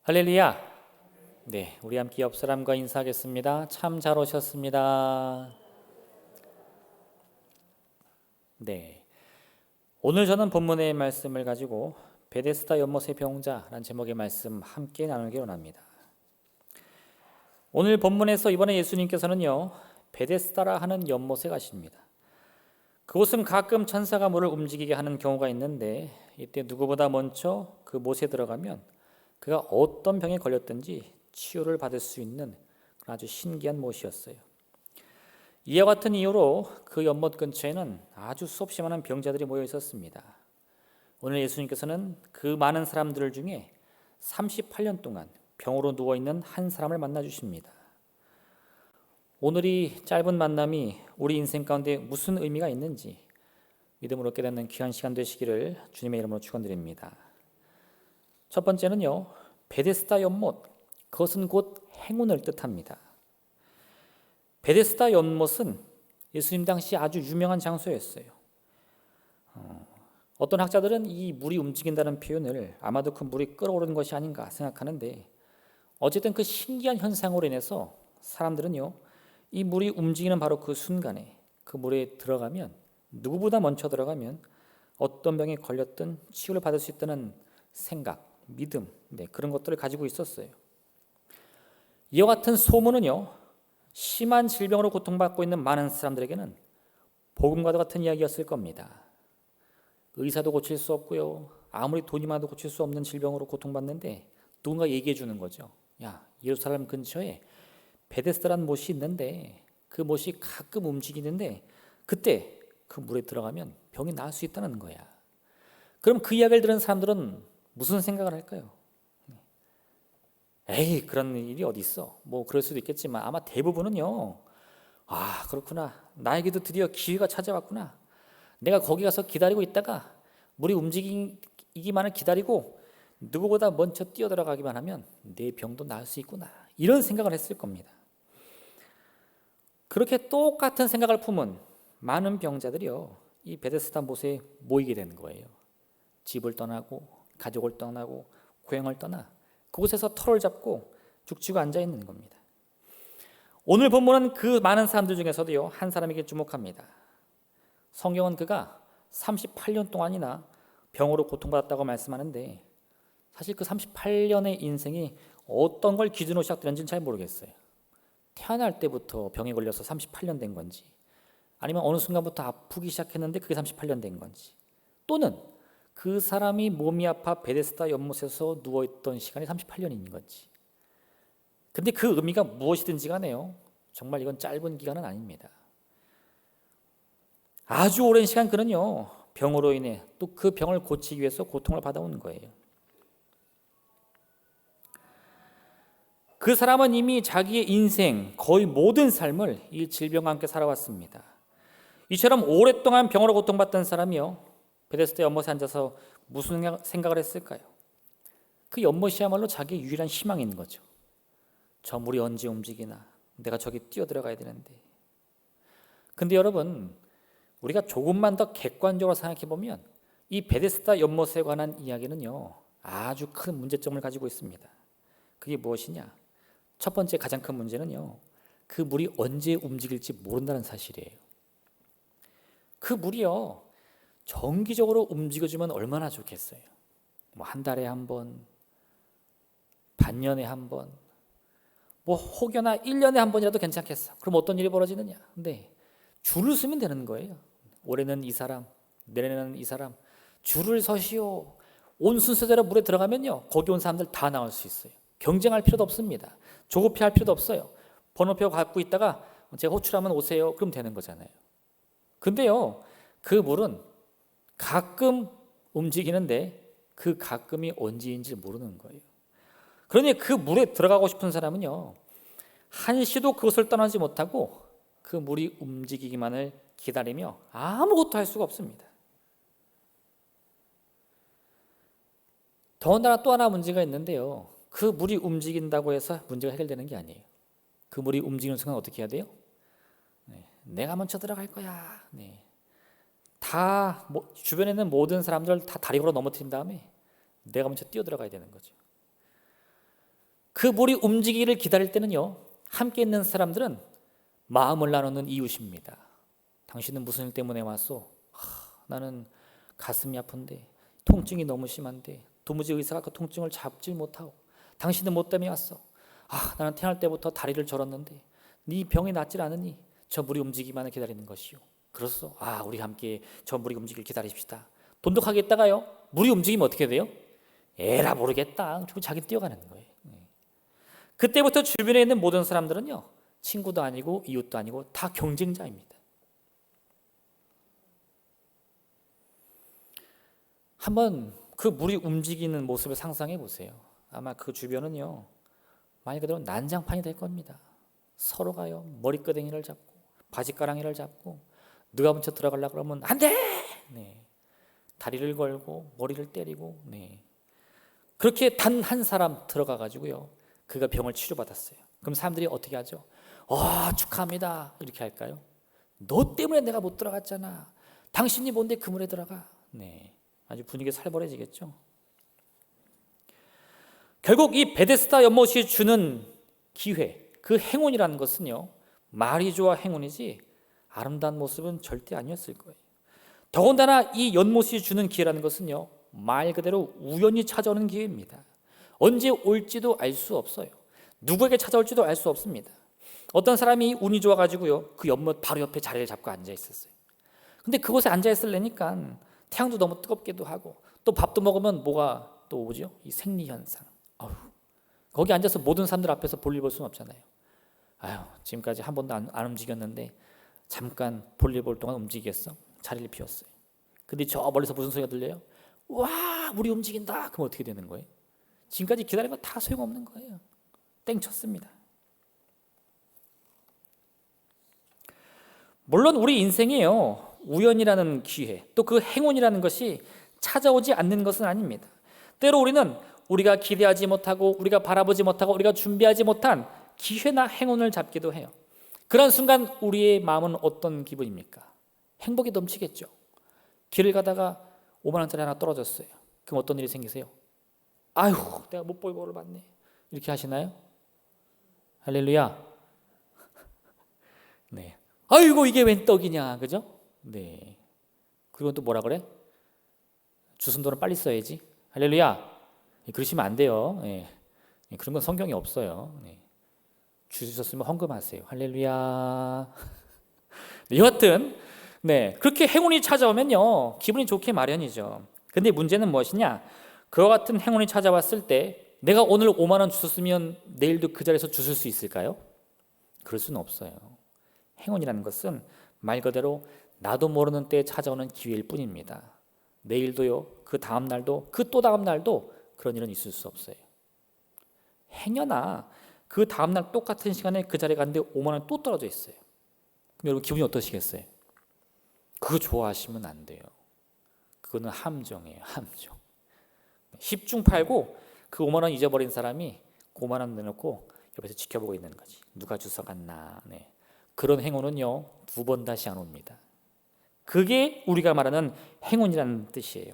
할렐루야. 네, 우리 함께 옆 사람과 인사하겠습니다. 참 잘 오셨습니다. 네, 오늘 저는 본문의 말씀을 가지고 베데스다 연못의 병자라는 제목의 말씀 함께 나누기 원합니다. 오늘 본문에서 이번에 예수님께서는요, 베데스다라 하는 연못에 가십니다. 그곳은 가끔 천사가 물을 움직이게 하는 경우가 있는데, 이때 누구보다 먼저 그 못에 들어가면 그가 어떤 병에 걸렸든지 치유를 받을 수 있는 아주 신기한 못이었어요. 이와 같은 이유로 그 연못 근처에는 아주 수없이 많은 병자들이 모여 있었습니다. 오늘 예수님께서는 그 많은 사람들 중에 38년 동안 병으로 누워있는 한 사람을 만나 주십니다. 오늘 이 짧은 만남이 우리 인생 가운데 무슨 의미가 있는지 믿음으로 깨닫는 귀한 시간 되시기를 주님의 이름으로 축원드립니다. 첫 번째는요, 베데스다 연못, 그것은 곧 행운을 뜻합니다. 베데스다 연못은 예수님 당시 아주 유명한 장소였어요. 어떤 학자들은 이 물이 움직인다는 표현을 아마도 그 물이 끓어오르는 것이 아닌가 생각하는데, 어쨌든 그 신기한 현상으로 인해서 사람들은요, 이 물이 움직이는 바로 그 순간에 그 물에 들어가면, 누구보다 먼저 들어가면 어떤 병에 걸렸든 치유를 받을 수 있다는 생각, 믿음, 그런 것들을 가지고 있었어요. 이와 같은 소문은요, 심한 질병으로 고통받고 있는 많은 사람들에게는 복음과도 같은 이야기였을 겁니다. 의사도 고칠 수 없고요, 아무리 돈이 많아도 고칠 수 없는 질병으로 고통받는데 누군가 얘기해 주는 거죠. 야, 예루살렘 근처에 베데스다라는 못이 있는데 그 못이 가끔 움직이는데 그때 그 물에 들어가면 병이 나을 수 있다는 거야. 그럼 그 이야기를 들은 사람들은 무슨 생각을 할까요? 에이, 그런 일이 어디 있어? 뭐 그럴 수도 있겠지만 아마 대부분은요, 아, 그렇구나, 나에게도 드디어 기회가 찾아왔구나, 내가 거기 가서 기다리고 있다가 물이 움직이기만을 기다리고 누구보다 먼저 뛰어들어가기만 하면 내 병도 나을 수 있구나, 이런 생각을 했을 겁니다. 그렇게 똑같은 생각을 품은 많은 병자들이요, 이 베데스다 못에 모이게 되는 거예요. 집을 떠나고 가족을 떠나고 고향을 떠나 그곳에서 터를 잡고 죽치고 앉아 있는 겁니다. 오늘 본문은 그 많은 사람들 중에서도요, 한 사람에게 주목합니다. 성경은 그가 38년 동안이나 병으로 고통받았다고 말씀하는데, 사실 그 38년의 인생이 어떤 걸 기준으로 시작되는지는 잘 모르겠어요. 태어날 때부터 병에 걸려서 38년 된 건지, 아니면 어느 순간부터 아프기 시작했는데 그게 38년 된 건지, 또는 그 사람이 몸이 아파 베데스다 연못에서 누워있던 시간이 38년인 건지. 근데 그 의미가 무엇이든지 간에요, 정말 이건 짧은 기간은 아닙니다. 아주 오랜 시간 그는요, 병으로 인해 또 그 병을 고치기 위해서 고통을 받아오는 거예요. 그 사람은 이미 자기의 인생 거의 모든 삶을 이 질병과 함께 살아왔습니다. 이처럼 오랫동안 병으로 고통받던 사람이요, 베데스다 연못에 앉아서 무슨 생각을 했을까요? 그 연못이야말로 자기의 유일한 희망인 거죠. 저 물이 언제 움직이나, 내가 저기 뛰어들어가야 되는데. 근데 여러분, 우리가 조금만 더 객관적으로 생각해 보면 이 베데스다 연못에 관한 이야기는요, 아주 큰 문제점을 가지고 있습니다. 그게 무엇이냐? 첫 번째 가장 큰 문제는요, 그 물이 언제 움직일지 모른다는 사실이에요. 그 물이요, 정기적으로 움직여주면 얼마나 좋겠어요. 뭐 한 달에 한 번, 반년에 한 번, 뭐 혹여나 1년에 한 번이라도 괜찮겠어. 그럼 어떤 일이 벌어지느냐? 근데 줄을 서면 되는 거예요. 올해는 이 사람, 내년에는 이 사람, 줄을 서시오. 온 순서대로 물에 들어가면요, 거기 온 사람들 다 나올 수 있어요. 경쟁할 필요도 없습니다. 조급해할 필요도 없어요. 번호표 갖고 있다가 제가 호출하면 오세요, 그럼 되는 거잖아요. 근데요, 그 물은 가끔 움직이는데 그 가끔이 언제인지 모르는 거예요. 그러니 그 물에 들어가고 싶은 사람은요, 한시도 그것을 떠나지 못하고 그 물이 움직이기만을 기다리며 아무것도 할 수가 없습니다. 더군다나 또 하나 문제가 있는데요, 그 물이 움직인다고 해서 문제가 해결되는 게 아니에요. 그 물이 움직이는 순간 어떻게 해야 돼요? 내가 먼저 들어갈 거야. 다 주변에 있는 모든 사람들 다 다리 걸어 넘어뜨린 다음에 내가 먼저 뛰어 들어가야 되는 거죠. 그 물이 움직이기를 기다릴 때는요, 함께 있는 사람들은 마음을 나누는 이웃입니다. 당신은 무슨 일 때문에 왔소? 나는 가슴이 아픈데, 통증이 너무 심한데 도무지 의사가 그 통증을 잡지 못하고, 당신은 뭐 때문에 왔어? 나는 태어날 때부터 다리를 절었는데 네 병이 낫질 않으니 저 물이 움직이기만을 기다리는 것이요. 그렇소? 우리 함께 저 물이 움직이길 기다립시다. 돈독하게 있다가요, 물이 움직이면 어떻게 돼요? 에라 모르겠다. 그리고 자기 뛰어가는 거예요. 그때부터 주변에 있는 모든 사람들은요, 친구도 아니고 이웃도 아니고 다 경쟁자입니다. 한번 그 물이 움직이는 모습을 상상해 보세요. 아마 그 주변은요, 말 그대로 난장판이 될 겁니다. 서로가요, 머리끄댕이를 잡고 바지가랑이를 잡고 누가 먼저 들어가려고 그러면 안 돼! 네. 다리를 걸고 머리를 때리고, 네. 그렇게 단 한 사람 들어가 가지고요, 그가 병을 치료받았어요. 그럼 사람들이 어떻게 하죠? 축하합니다. 이렇게 할까요? 너 때문에 내가 못 들어갔잖아. 당신이 뭔데 그 물에 들어가. 네. 아주 분위기가 살벌해지겠죠. 결국 이 베데스다 연못이 주는 기회, 그 행운이라는 것은요, 말이 좋아 행운이지 아름다운 모습은 절대 아니었을 거예요. 더군다나 이 연못이 주는 기회라는 것은요, 말 그대로 우연히 찾아오는 기회입니다. 언제 올지도 알 수 없어요. 누구에게 찾아올지도 알 수 없습니다. 어떤 사람이 운이 좋아가지고요, 그 연못 바로 옆에 자리를 잡고 앉아 있었어요. 근데 그곳에 앉아 있으려니까 태양도 너무 뜨겁기도 하고, 또 밥도 먹으면 뭐가 또 오죠? 이 생리현상. 거기 앉아서 모든 사람들 앞에서 볼일 볼 수는 없잖아요. 지금까지 한 번도 안 움직였는데 잠깐 볼일 볼 동안 움직이겠어? 자리를 비웠어요. 근데 저 멀리서 무슨 소리가 들려요? 와, 물이 움직인다. 그럼 어떻게 되는 거예요? 지금까지 기다린 거 다 소용없는 거예요. 땡쳤습니다. 물론 우리 인생에요, 우연이라는 기회, 또 그 행운이라는 것이 찾아오지 않는 것은 아닙니다. 때로 우리는 우리가 기대하지 못하고, 우리가 바라보지 못하고, 우리가 준비하지 못한 기회나 행운을 잡기도 해요. 그런 순간 우리의 마음은 어떤 기분입니까? 행복이 넘치겠죠. 길을 가다가 5만 원짜리 하나 떨어졌어요. 그럼 어떤 일이 생기세요? 내가 못 볼 거를 봤네. 이렇게 하시나요? 할렐루야. 네. 아이고, 이게 웬 떡이냐, 그죠? 네. 그리고 또 뭐라 그래? 주순 돈을 빨리 써야지. 할렐루야. 그러시면 안 돼요. 네. 그런 건 성경에 없어요. 네. 주셨으면 헌금하세요. 할렐루야. 네, 여하튼 그렇게 행운이 찾아오면요, 기분이 좋게 마련이죠. 근데 문제는 무엇이냐? 그와 같은 행운이 찾아왔을 때 내가 오늘 5만 원 주셨으면 내일도 그 자리에서 주실 수 있을까요? 그럴 수는 없어요. 행운이라는 것은 말 그대로 나도 모르는 때에 찾아오는 기회일 뿐입니다. 내일도요, 그 다음 날도, 그 또 다음 날도 그런 일은 있을 수 없어요. 행여나 그 다음 날 똑같은 시간에 그 자리에 갔는데 5만 원 또 떨어져 있어요. 그럼 여러분 기분이 어떠시겠어요? 그거 좋아하시면 안 돼요. 그거는 함정이에요, 함정. 10중 팔고 그 5만 원 잊어버린 사람이 5만 원 내놓고 옆에서 지켜보고 있는 거지. 누가 주워갔나. 네. 그런 행운은요, 2번 다시 안 옵니다. 그게 우리가 말하는 행운이라는 뜻이에요.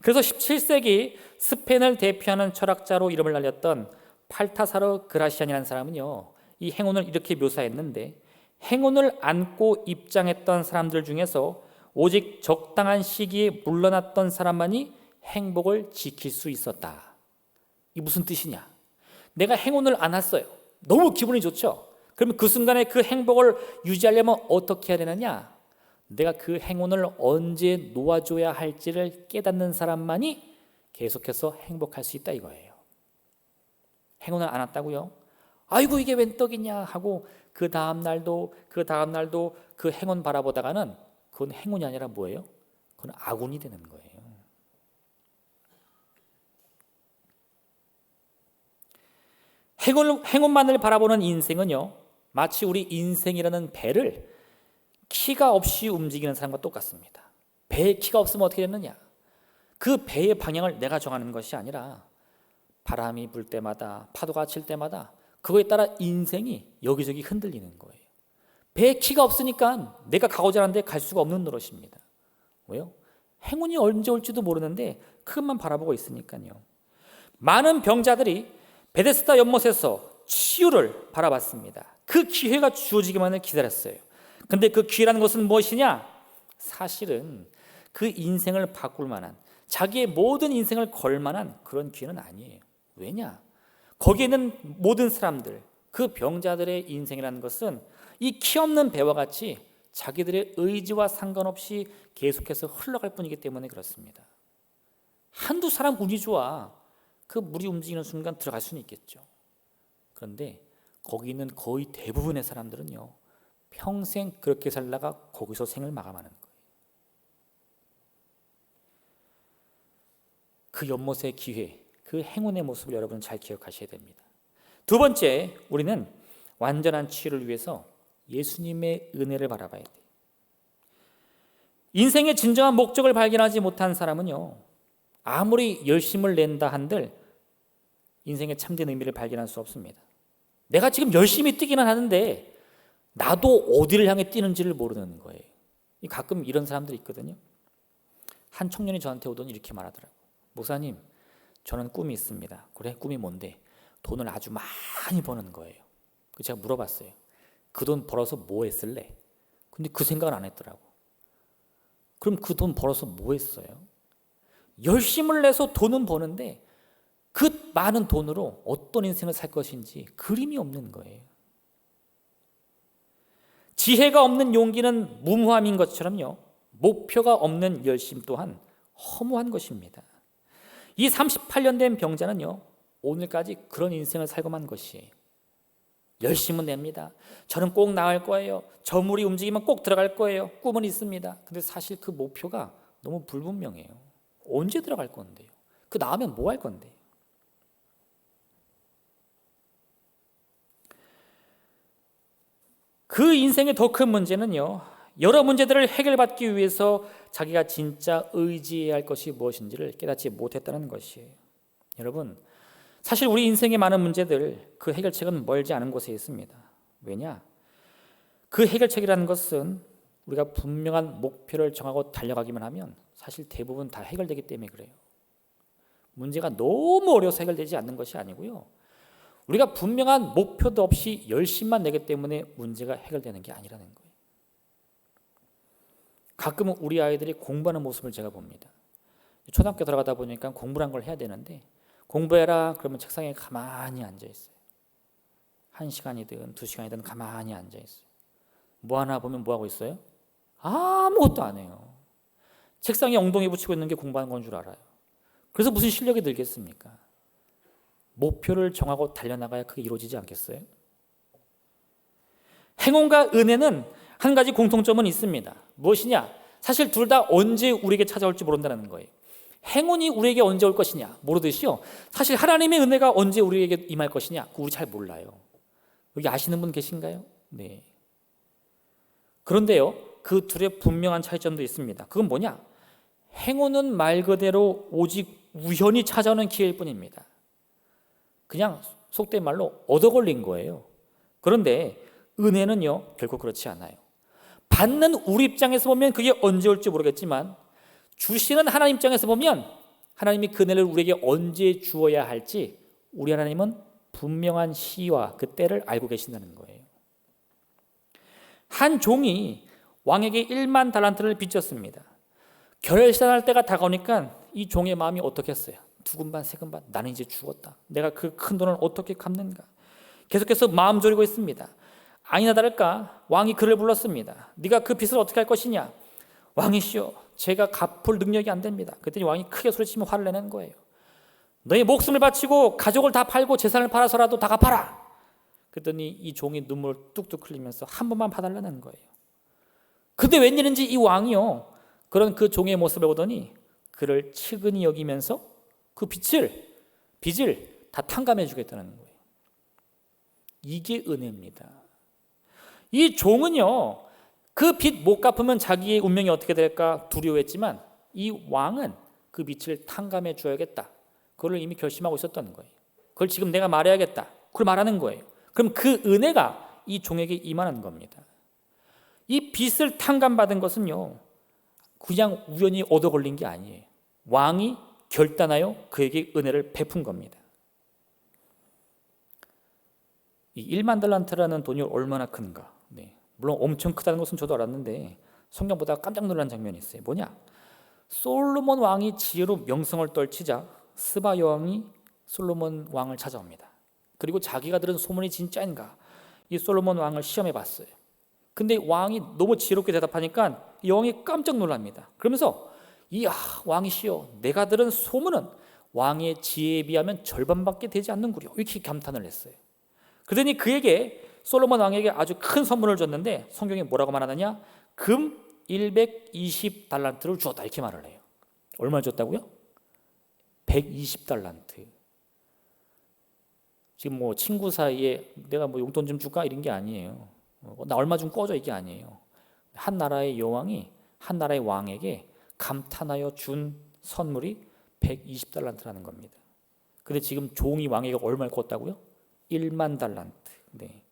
그래서 17세기 스페인을 대표하는 철학자로 이름을 날렸던 팔타사르 그라시안이라는 사람은요, 이 행운을 이렇게 묘사했는데, 행운을 안고 입장했던 사람들 중에서 오직 적당한 시기에 물러났던 사람만이 행복을 지킬 수 있었다. 이게 무슨 뜻이냐? 내가 행운을 안았어요. 너무 기분이 좋죠? 그러면 그 순간에 그 행복을 유지하려면 어떻게 해야 되느냐? 내가 그 행운을 언제 놓아줘야 할지를 깨닫는 사람만이 계속해서 행복할 수 있다 이거예요. 행운을 안았다고요? 아이고, 이게 웬 떡이냐 하고 그 다음 날도 그 행운 바라보다가는 그건 행운이 아니라 뭐예요? 그건 악운이 되는 거예요. 행운만을 바라보는 인생은요, 마치 우리 인생이라는 배를 키가 없이 움직이는 사람과 똑같습니다. 배에 키가 없으면 어떻게 되느냐? 그 배의 방향을 내가 정하는 것이 아니라 바람이 불 때마다, 파도가 칠 때마다 그거에 따라 인생이 여기저기 흔들리는 거예요. 배에 키가 없으니까 내가 가고자 하는데 갈 수가 없는 노릇입니다. 왜요? 행운이 언제 올지도 모르는데 그것만 바라보고 있으니까요. 많은 병자들이 베데스다 연못에서 치유를 바라봤습니다. 그 기회가 주어지기만을 기다렸어요. 근데 그 기회라는 것은 무엇이냐? 사실은 그 인생을 바꿀 만한, 자기의 모든 인생을 걸 만한 그런 기회는 아니에요. 왜냐? 거기에 있는 모든 사람들, 그 병자들의 인생이라는 것은 이 키 없는 배와 같이 자기들의 의지와 상관없이 계속해서 흘러갈 뿐이기 때문에 그렇습니다. 한두 사람 운이 좋아 그 물이 움직이는 순간 들어갈 수는 있겠죠. 그런데 거기 있는 거의 대부분의 사람들은요, 평생 그렇게 살다가 거기서 생을 마감하는 거예요. 그 연못의 기회, 그 행운의 모습을 여러분 잘 기억하셔야 됩니다. 두 번째, 우리는 완전한 치유를 위해서 예수님의 은혜를 바라봐야 돼요. 인생의 진정한 목적을 발견하지 못한 사람은요, 아무리 열심을 낸다 한들 인생의 참된 의미를 발견할 수 없습니다. 내가 지금 열심히 뛰기는 하는데 나도 어디를 향해 뛰는지를 모르는 거예요. 가끔 이런 사람들이 있거든요. 한 청년이 저한테 오더니 이렇게 말하더라고요. 목사님, 저는 꿈이 있습니다. 그래, 꿈이 뭔데? 돈을 아주 많이 버는 거예요. 제가 물어봤어요. 그 돈 벌어서 뭐 했을래? 근데 그 생각은 안 했더라고. 그럼 그 돈 벌어서 뭐 했어요? 열심을 내서 돈은 버는데 그 많은 돈으로 어떤 인생을 살 것인지 그림이 없는 거예요. 지혜가 없는 용기는 무모함인 것처럼요, 목표가 없는 열심 또한 허무한 것입니다. 이 38년 된 병자는요, 오늘까지 그런 인생을 살고만 것이에요. 열심은 냅니다. 저는 꼭 나을 거예요. 저 물이 움직이면 꼭 들어갈 거예요. 꿈은 있습니다. 근데 사실 그 목표가 너무 불분명해요. 언제 들어갈 건데요? 그 나오면 뭐 할 건데요? 그 인생의 더 큰 문제는요, 여러 문제들을 해결받기 위해서 자기가 진짜 의지해야 할 것이 무엇인지를 깨닫지 못했다는 것이에요. 여러분, 사실 우리 인생의 많은 문제들, 그 해결책은 멀지 않은 곳에 있습니다. 왜냐? 그 해결책이라는 것은 우리가 분명한 목표를 정하고 달려가기만 하면 사실 대부분 다 해결되기 때문에 그래요. 문제가 너무 어려워서 해결되지 않는 것이 아니고요, 우리가 분명한 목표도 없이 열심만 내기 때문에 문제가 해결되는 게 아니라는 거예요. 가끔은 우리 아이들이 공부하는 모습을 제가 봅니다. 초등학교 들어가다 보니까 공부란 걸 해야 되는데, 공부해라 그러면 책상에 가만히 앉아있어요. 1시간이든 2시간이든 가만히 앉아있어요. 뭐 하나 보면 뭐 하고 있어요? 아무것도 안 해요. 책상에 엉덩이 붙이고 있는 게 공부하는 건 줄 알아요. 그래서 무슨 실력이 들겠습니까? 목표를 정하고 달려나가야 그게 이루어지지 않겠어요? 행운과 은혜는 한 가지 공통점은 있습니다. 무엇이냐? 사실 둘 다 언제 우리에게 찾아올지 모른다는 거예요. 행운이 우리에게 언제 올 것이냐 모르듯이요, 사실 하나님의 은혜가 언제 우리에게 임할 것이냐, 그거 우리 잘 몰라요. 여기 아시는 분 계신가요? 네. 그런데요, 그 둘의 분명한 차이점도 있습니다. 그건 뭐냐? 행운은 말 그대로 오직 우연히 찾아오는 기회일 뿐입니다. 그냥 속된 말로 얻어 걸린 거예요. 그런데 은혜는요, 결코 그렇지 않아요. 받는 우리 입장에서 보면 그게 언제 올지 모르겠지만, 주시는 하나님 입장에서 보면 하나님이 그 은혜를 우리에게 언제 주어야 할지 우리 하나님은 분명한 시와 그 때를 알고 계신다는 거예요. 한 종이 왕에게 1만 달란트를 빚졌습니다. 결산할 때가 다가오니까 이 종의 마음이 어떻겠어요? 두근반 세근반, 나는 이제 죽었다. 내가 그 큰 돈을 어떻게 갚는가? 계속해서 마음 졸이고 있습니다. 아니나 다를까 왕이 그를 불렀습니다. 네가 그 빚을 어떻게 할 것이냐? 왕이시여, 제가 갚을 능력이 안 됩니다. 그랬더니 왕이 크게 소리치며 화를 내는 거예요. 너의 목숨을 바치고 가족을 다 팔고 재산을 팔아서라도 다 갚아라. 그랬더니 이 종이 눈물을 뚝뚝 흘리면서 한 번만 봐달라는 거예요. 근데 웬일인지 이 왕이요, 그런 그 종의 모습을 보더니 그를 측은히 여기면서 그 빚을 다 탕감해 주겠다는 거예요. 이게 은혜입니다. 이 종은요, 그 빚 못 갚으면 자기의 운명이 어떻게 될까 두려워했지만, 이 왕은 그 빚을 탕감해 줘야겠다, 그걸 이미 결심하고 있었던 거예요. 그걸 지금 내가 말해야겠다, 그걸 말하는 거예요. 그럼 그 은혜가 이 종에게 임하는 겁니다. 이 빚을 탕감받은 것은요, 그냥 우연히 얻어 걸린 게 아니에요. 왕이 결단하여 그에게 은혜를 베푼 겁니다. 이 1만 달란트라는 돈이 얼마나 큰가? 네. 물론 엄청 크다는 것은 저도 알았는데 성경 보다가 깜짝 놀란 장면이 있어요. 뭐냐? 솔로몬 왕이 지혜로 명성을 떨치자 스바 여왕이 솔로몬 왕을 찾아옵니다. 그리고 자기가 들은 소문이 진짜인가? 이 솔로몬 왕을 시험해 봤어요. 근데 왕이 너무 지혜롭게 대답하니까 이 여왕이 깜짝 놀랍니다. 그러면서 이야, 왕이시여, 내가 들은 소문은 왕의 지혜에 비하면 절반밖에 되지 않는구려. 이렇게 감탄을 했어요. 그러더니 그에게 솔로몬 왕에게 아주 큰 선물을 줬는데 성경에 뭐라고 말하느냐? 금 120달란트를 주었다 이렇게 말을 해요. 얼마 줬다고요? 120달란트. 지금 뭐 친구 사이에 내가 뭐 용돈 좀 줄까 이런 게 아니에요. 나 얼마 좀 꺼줘 이게 아니에요. 한 나라의 여왕이 한 나라의 왕에게 감탄하여 준 선물이 120달란트라는 겁니다. 근데 지금 종이 왕에게 얼마를 꿨다고요? 1만 달란트. 네.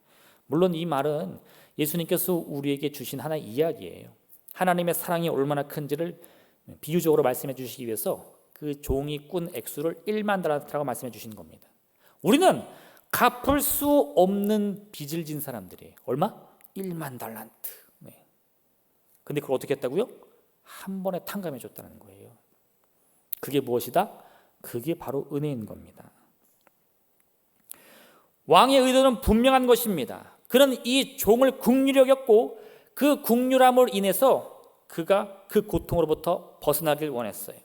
물론 이 말은 예수님께서 우리에게 주신 하나의 이야기예요. 하나님의 사랑이 얼마나 큰지를 비유적으로 말씀해 주시기 위해서 그 종이 꾼 액수를 1만 달란트라고 말씀해 주신 겁니다. 우리는 갚을 수 없는 빚을 진 사람들이에요. 얼마? 1만 달란트. 네. 근데 그걸 어떻게 했다고요? 한 번에 탕감해 줬다는 거예요. 그게 무엇이다? 그게 바로 은혜인 겁니다. 왕의 의도는 분명한 것입니다. 그는 이 종을 긍휼히 여겼고 그 긍휼함으로 인해서 그가 그 고통으로부터 벗어나길 원했어요.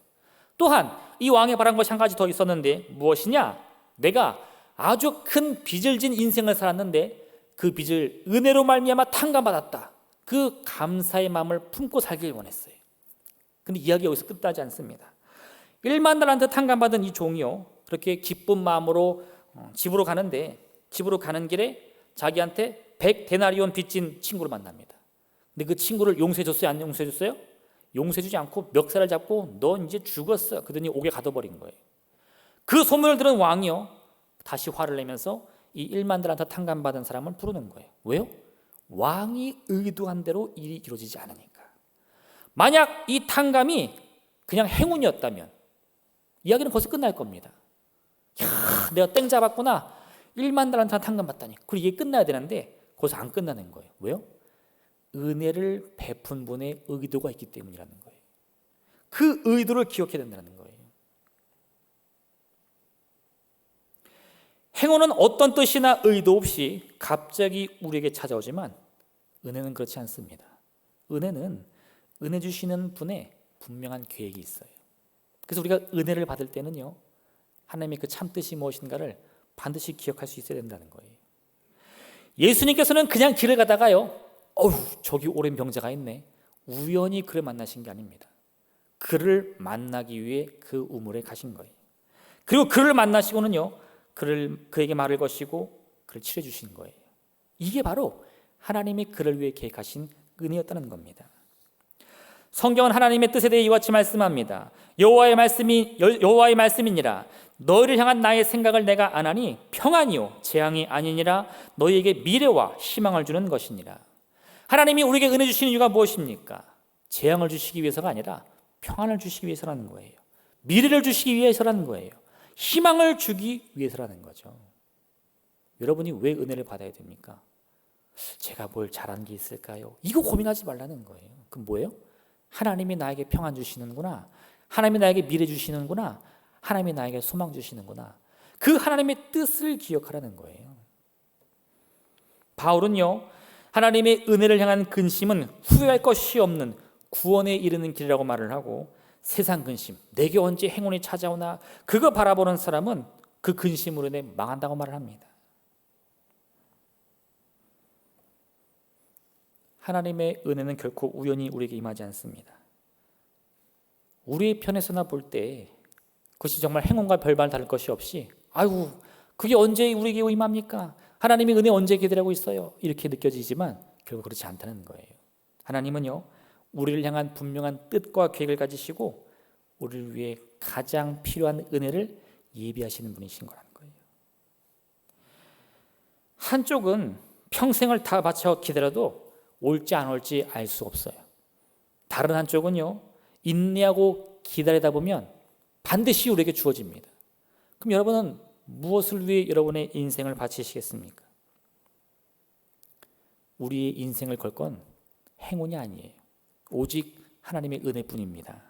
또한 이 왕이 바란 것이 한 가지 더 있었는데 무엇이냐? 내가 아주 큰 빚을 진 인생을 살았는데 그 빚을 은혜로 말미암아 탕감받았다. 그 감사의 마음을 품고 살길 원했어요. 근데 이야기가 여기서 끝나지 않습니다. 1만 달란트 탕감받은 이 종이요, 그렇게 기쁜 마음으로 집으로 가는데 집으로 가는 길에 자기한테 100데나리온 빚진 친구를 만납니다. 근데 그 친구를 용서해줬어요? 안 용서해줬어요? 용서해주지 않고 멱살을 잡고 너 이제 죽었어. 그러더니 옥에 가둬버린 거예요. 그 소문을 들은 왕이요, 다시 화를 내면서 이 1만 달란트 탕감받은 사람을 부르는 거예요. 왜요? 왕이 의도한 대로 일이 이루어지지 않으니까. 만약 이 탕감이 그냥 행운이었다면 이야기는 벌써 끝날 겁니다. 야, 내가 땡 잡았구나. 1만 달란트 탕감받다니. 그리고 이게 끝나야 되는데 거기서 안 끝나는 거예요. 왜요? 은혜를 베푼 분의 의도가 있기 때문이라는 거예요. 그 의도를 기억해야 된다는 거예요. 행운은 어떤 뜻이나 의도 없이 갑자기 우리에게 찾아오지만 은혜는 그렇지 않습니다. 은혜는 은혜 주시는 분의 분명한 계획이 있어요. 그래서 우리가 은혜를 받을 때는요, 하나님의 그 참뜻이 무엇인가를 반드시 기억할 수 있어야 된다는 거예요. 예수님께서는 그냥 길을 가다가요, 저기 오랜 병자가 있네, 우연히 그를 만나신 게 아닙니다. 그를 만나기 위해 그 우물에 가신 거예요. 그리고 그를 만나시고는요, 그에게 말을 거시고 그를 치료해 주신 거예요. 이게 바로 하나님이 그를 위해 계획하신 은혜였다는 겁니다. 성경은 하나님의 뜻에 대해 이와 같이 말씀합니다. 여호와의 말씀이니라. 너희를 향한 나의 생각을 내가 아나니 평안이요 재앙이 아니니라. 너희에게 미래와 희망을 주는 것이니라. 하나님이 우리에게 은혜 주시는 이유가 무엇입니까? 재앙을 주시기 위해서가 아니라 평안을 주시기 위해서라는 거예요. 미래를 주시기 위해서라는 거예요. 희망을 주기 위해서라는 거죠. 여러분이 왜 은혜를 받아야 됩니까? 제가 뭘 잘한 게 있을까요? 이거 고민하지 말라는 거예요. 그럼 뭐예요? 하나님이 나에게 평안 주시는구나. 하나님이 나에게 미래 주시는구나. 하나님이 나에게 소망 주시는구나. 그 하나님의 뜻을 기억하라는 거예요. 바울은요, 하나님의 은혜를 향한 근심은 후회할 것이 없는 구원에 이르는 길이라고 말을 하고, 세상 근심, 내게 언제 행운이 찾아오나 그거 바라보는 사람은 그 근심으로 인해 망한다고 말을 합니다. 하나님의 은혜는 결코 우연히 우리에게 임하지 않습니다. 우리의 편에서나 볼 때 그것이 정말 행운과 별반 다를 것이 없이 그게 언제 우리에게 임합니까? 하나님의 은혜 언제 기다리고 있어요? 이렇게 느껴지지만 결국 그렇지 않다는 거예요. 하나님은요, 우리를 향한 분명한 뜻과 계획을 가지시고 우리를 위해 가장 필요한 은혜를 예비하시는 분이신 거라는 거예요. 한쪽은 평생을 다 바쳐 기다려도 올지 안 올지 알 수 없어요. 다른 한쪽은요, 인내하고 기다리다 보면 반드시 우리에게 주어집니다. 그럼 여러분은 무엇을 위해 여러분의 인생을 바치시겠습니까? 우리의 인생을 걸 건 행운이 아니에요. 오직 하나님의 은혜뿐입니다.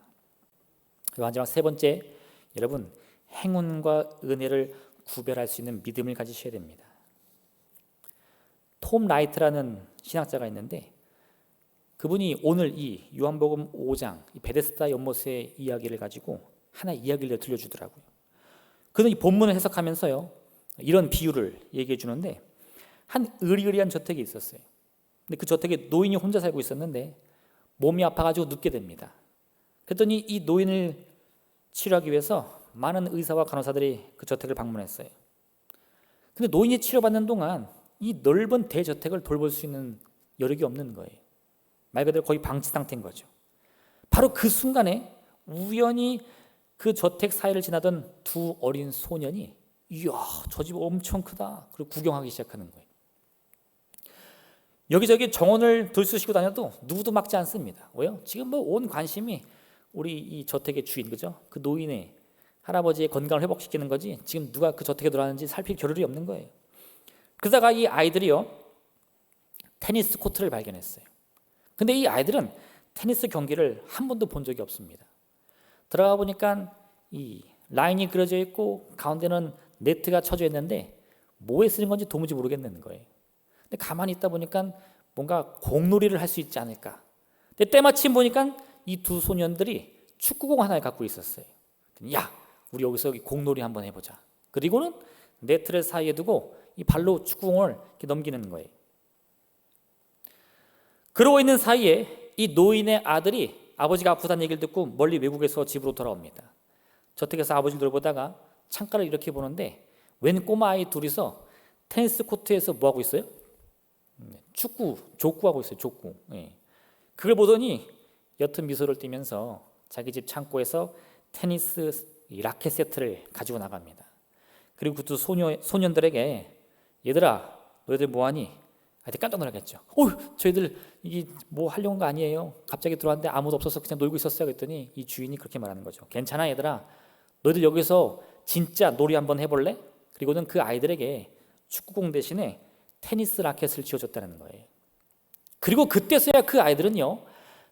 마지막 세 번째, 여러분 행운과 은혜를 구별할 수 있는 믿음을 가지셔야 됩니다. 톰 라이트라는 신학자가 있는데 그분이 오늘 이 요한복음 5장 이 베데스다 연못의 이야기를 가지고 하나 이야기를 들려주더라고요. 그는 이 본문을 해석하면서요 이런 비유를 얘기해 주는데 한 으리으리한 저택이 있었어요. 근데 그 저택에 노인이 혼자 살고 있었는데 몸이 아파가지고 눕게 됩니다. 그랬더니 이 노인을 치료하기 위해서 많은 의사와 간호사들이 그 저택을 방문했어요. 근데 노인이 치료받는 동안 이 넓은 대저택을 돌볼 수 있는 여력이 없는 거예요. 말 그대로 거의 방치 상태인 거죠. 바로 그 순간에 우연히 그 저택 사이를 지나던 두 어린 소년이 이야 저 집 엄청 크다 그리고 구경하기 시작하는 거예요. 여기저기 정원을 들쑤시고 다녀도 누구도 막지 않습니다. 왜요? 지금 뭐 온 관심이 우리 이 저택의 주인 그죠? 그 노인의 할아버지의 건강을 회복시키는 거지 지금 누가 그 저택에 들어왔는지 살필 겨를이 없는 거예요. 그러다가 이 아이들이요 테니스 코트를 발견했어요. 근데 이 아이들은 테니스 경기를 한 번도 본 적이 없습니다. 들어가 보니까 이 라인이 그려져 있고 가운데는 네트가 쳐져 있는데 뭐에 쓰는 건지 도무지 모르겠는 거예요. 근데 가만히 있다 보니까 뭔가 공놀이를 할 수 있지 않을까. 근데 때마침 보니까 이 두 소년들이 축구공 하나를 갖고 있었어요. 야, 우리 여기서 공놀이 한번 해보자. 그리고는 네트를 사이에 두고 이 발로 축구공을 이렇게 넘기는 거예요. 그러고 있는 사이에 이 노인의 아들이 아버지가 아프다는 얘기를 듣고 멀리 외국에서 집으로 돌아옵니다. 저택에서 아버지를 돌보다가 창가를 이렇게 보는데 웬 꼬마 아이 둘이서 테니스 코트에서 뭐 하고 있어요? 족구하고 있어요. 족구. 그걸 보더니 옅은 미소를 띠면서 자기 집 창고에서 테니스 라켓 세트를 가지고 나갑니다. 그리고 그 두 소년들에게 얘들아 너희들 뭐하니? 아이들 깜짝 놀라겠죠. 저희들 이게 뭐 하려는 거 아니에요. 갑자기 들어왔는데 아무도 없어서 그냥 놀고 있었어요. 그랬더니 이 주인이 그렇게 말하는 거죠. 괜찮아 얘들아. 너희들 여기서 진짜 놀이 한번 해볼래? 그리고는 그 아이들에게 축구공 대신에 테니스 라켓을 쥐어줬다는 거예요. 그리고 그때서야 그 아이들은요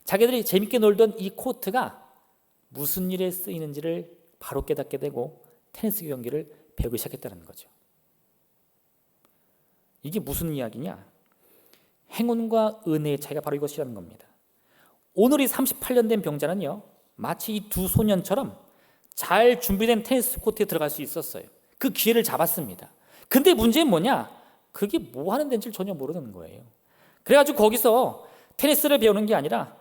자기들이 재밌게 놀던 이 코트가 무슨 일에 쓰이는지를 바로 깨닫게 되고 테니스 경기를 배우기 시작했다는 거죠. 이게 무슨 이야기냐? 행운과 은혜의 차이가 바로 이것이라는 겁니다. 오늘 이 38년 된 병자는요 마치 이 두 소년처럼 잘 준비된 테니스 코트에 들어갈 수 있었어요. 그 기회를 잡았습니다. 근데 문제는 뭐냐? 그게 뭐 하는 데인지 전혀 모르는 거예요. 그래가지고 거기서 테니스를 배우는 게 아니라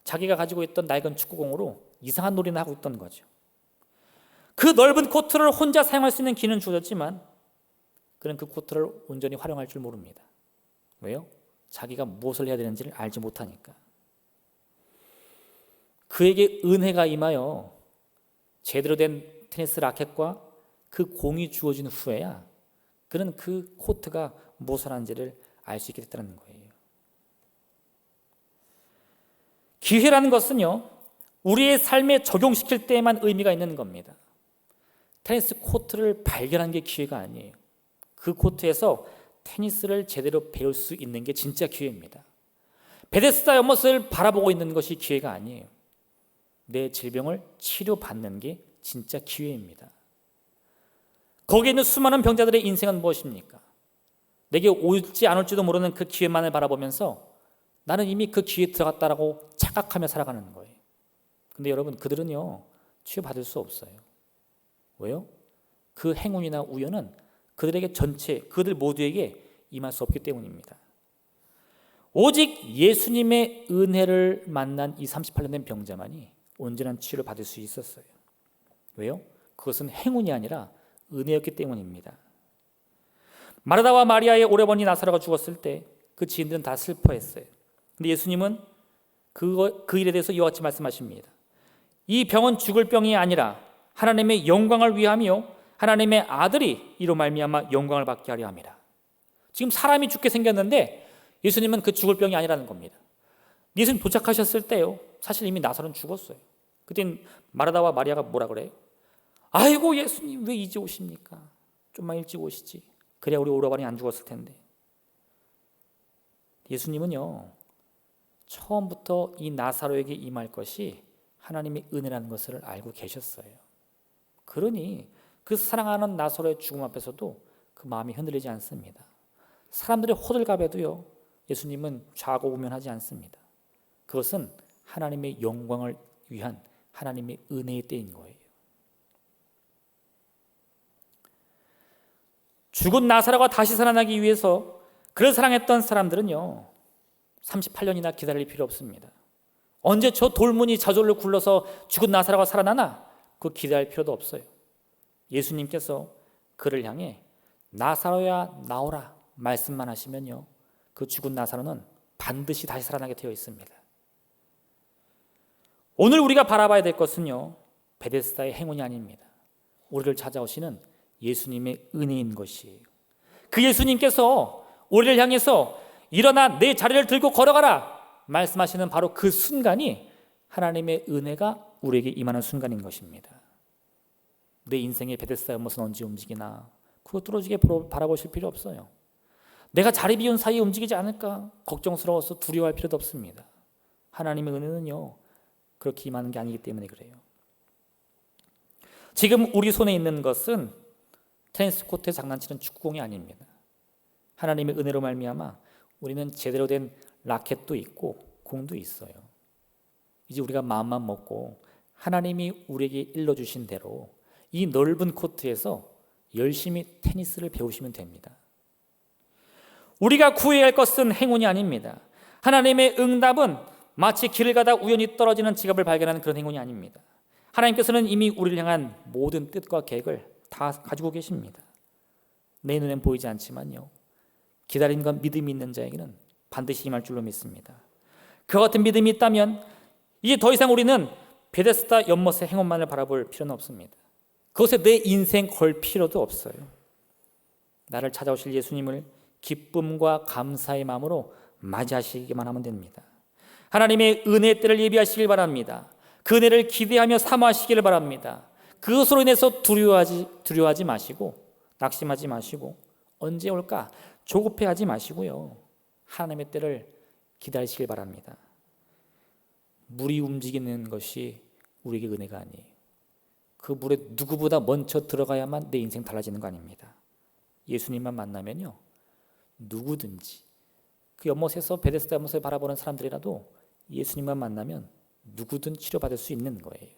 자기가 가지고 있던 낡은 축구공으로 이상한 놀이나 하고 있던 거죠. 그 넓은 코트를 혼자 사용할 수 있는 기회는 주어졌지만 그는 그 코트를 온전히 활용할 줄 모릅니다. 왜요? 자기가 무엇을 해야 되는지를 알지 못하니까. 그에게 은혜가 임하여 제대로 된 테니스 라켓과 그 공이 주어진 후에야 그는 그 코트가 무엇을 하는지를 알 수 있게 됐다는 거예요. 기회라는 것은요 우리의 삶에 적용시킬 때에만 의미가 있는 겁니다. 테니스 코트를 발견한 게 기회가 아니에요. 그 코트에서 테니스를 제대로 배울 수 있는 게 진짜 기회입니다. 베데스다 연못을 바라보고 있는 것이 기회가 아니에요. 내 질병을 치료받는 게 진짜 기회입니다. 거기에 있는 수많은 병자들의 인생은 무엇입니까? 내게 올지 안 올지도 모르는 그 기회만을 바라보면서 나는 이미 그 기회에 들어갔다라고 착각하며 살아가는 거예요. 근데 여러분 그들은요 치유받을 수 없어요. 왜요? 그 행운이나 우연은 그들에게 전체 그들 모두에게 임할 수 없기 때문입니다. 오직 예수님의 은혜를 만난 이 38년 된 병자만이 온전한 치유를 받을 수 있었어요. 왜요? 그것은 행운이 아니라 은혜였기 때문입니다. 마르다와 마리아의 오래번이 나사로가 죽었을 때 그 지인들은 다 슬퍼했어요. 근데 예수님은 그 일에 대해서 이와 같이 말씀하십니다. 이 병은 죽을 병이 아니라 하나님의 영광을 위하며 하나님의 아들이 이로 말미암아 영광을 받게 하려 함이라. 지금 사람이 죽게 생겼는데 예수님은 그 죽을 병이 아니라는 겁니다. 예수님 도착하셨을 때요 사실 이미 나사로는 죽었어요. 그땐 마르다와 마리아가 뭐라 그래요? 아이고 예수님 왜 이제 오십니까? 좀만 일찍 오시지. 그래야 우리 오라버니 안 죽었을 텐데. 예수님은요, 처음부터 이 나사로에게 임할 것이 하나님의 은혜라는 것을 알고 계셨어요. 그러니 그 사랑하는 나사로의 죽음 앞에서도 그 마음이 흔들리지 않습니다. 사람들의 호들갑에도요, 예수님은 좌고우면하지 않습니다. 그것은 하나님의 영광을 위한 하나님의 은혜의 때인 거예요. 죽은 나사로가 다시 살아나기 위해서 그를 사랑했던 사람들은요, 38년이나 기다릴 필요 없습니다. 언제 저 돌문이 저절로 굴러서 죽은 나사로가 살아나나? 그 기다릴 필요도 없어요. 예수님께서 그를 향해 나사로야 나오라 말씀만 하시면요, 그 죽은 나사로는 반드시 다시 살아나게 되어 있습니다. 오늘 우리가 바라봐야 될 것은요, 베데스다의 행운이 아닙니다. 우리를 찾아오시는 예수님의 은혜인 것이에요. 그 예수님께서 우리를 향해서 일어나 내 자리를 들고 걸어가라 말씀하시는 바로 그 순간이 하나님의 은혜가 우리에게 임하는 순간인 것입니다. 내 인생의 베데스다 연못은 언제 움직이나 그거 뚫어지게 바라보실 필요 없어요. 내가 자리 비운 사이에 움직이지 않을까 걱정스러워서 두려워할 필요도 없습니다. 하나님의 은혜는요, 그렇게 임하는 게 아니기 때문에 그래요. 지금 우리 손에 있는 것은 테니스 코트에 장난치는 축구공이 아닙니다. 하나님의 은혜로 말미암아 우리는 제대로 된 라켓도 있고 공도 있어요. 이제 우리가 마음만 먹고 하나님이 우리에게 일러주신 대로 이 넓은 코트에서 열심히 테니스를 배우시면 됩니다. 우리가 구해야 할 것은 행운이 아닙니다. 하나님의 응답은 마치 길을 가다 우연히 떨어지는 지갑을 발견하는 그런 행운이 아닙니다. 하나님께서는 이미 우리를 향한 모든 뜻과 계획을 다 가지고 계십니다. 내 눈엔 보이지 않지만요, 기다림과 믿음이 있는 자에게는 반드시 임할 줄로 믿습니다. 그와 같은 믿음이 있다면 이제 더 이상 우리는 베데스다 연못의 행운만을 바라볼 필요는 없습니다. 그것에 내 인생 걸 필요도 없어요. 나를 찾아오실 예수님을 기쁨과 감사의 마음으로 맞이하시기만 하면 됩니다. 하나님의 은혜의 때를 예비하시길 바랍니다. 그 은혜를 기대하며 사모하시기를 바랍니다. 그것으로 인해서 두려워하지 마시고 낙심하지 마시고 언제 올까 조급해하지 마시고요, 하나님의 때를 기다리시길 바랍니다. 물이 움직이는 것이 우리에게 은혜가 아니에요. 그 물에 누구보다 먼저 들어가야만 내 인생 달라지는 거 아닙니다. 예수님만 만나면요, 누구든지 그 연못에서 베데스다 연못을 바라보는 사람들이라도 예수님만 만나면 누구든 치료받을 수 있는 거예요.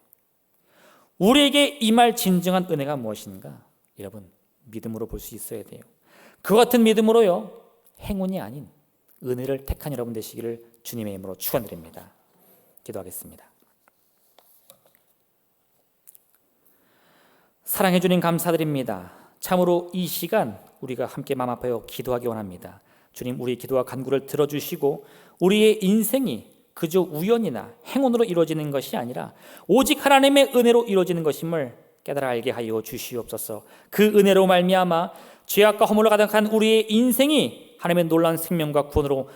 우리에게 임할 진정한 은혜가 무엇인가? 여러분, 믿음으로 볼 수 있어야 돼요. 그 같은 믿음으로요, 행운이 아닌 은혜를 택한 여러분 되시기를 주님의 이름으로 축원드립니다. 기도하겠습니다. 사랑해 주님 감사드립니다. 참으로 이 시간 우리가 함께 마음 아파요 기도하기 원합니다. 주님, 우리의 기도와 간구를 들어주시고 우리의 인생이 그저 우연이나 행운으로 이루어지는 것이 아니라 오직 하나님의 은혜로 이루어지는 것임을 깨달아 알게 하여 주시옵소서. 그 은혜로 말미암아 죄악과 허물로 가득한 우리의 인생이 하나님의 놀라운 생명과 구원으로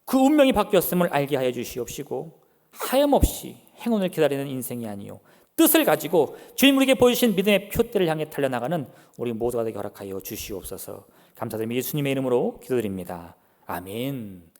그 운명이 바뀌었음을 알게 하여 주시옵시고, 하염없이 행운을 기다리는 인생이 아니요 뜻을 가지고 주님 우리에게 보여주신 믿음의 표대를 향해 달려나가는 우리 모두가 되게 허락하여 주시옵소서. 감사드리며 예수님의 이름으로 기도드립니다. 아멘.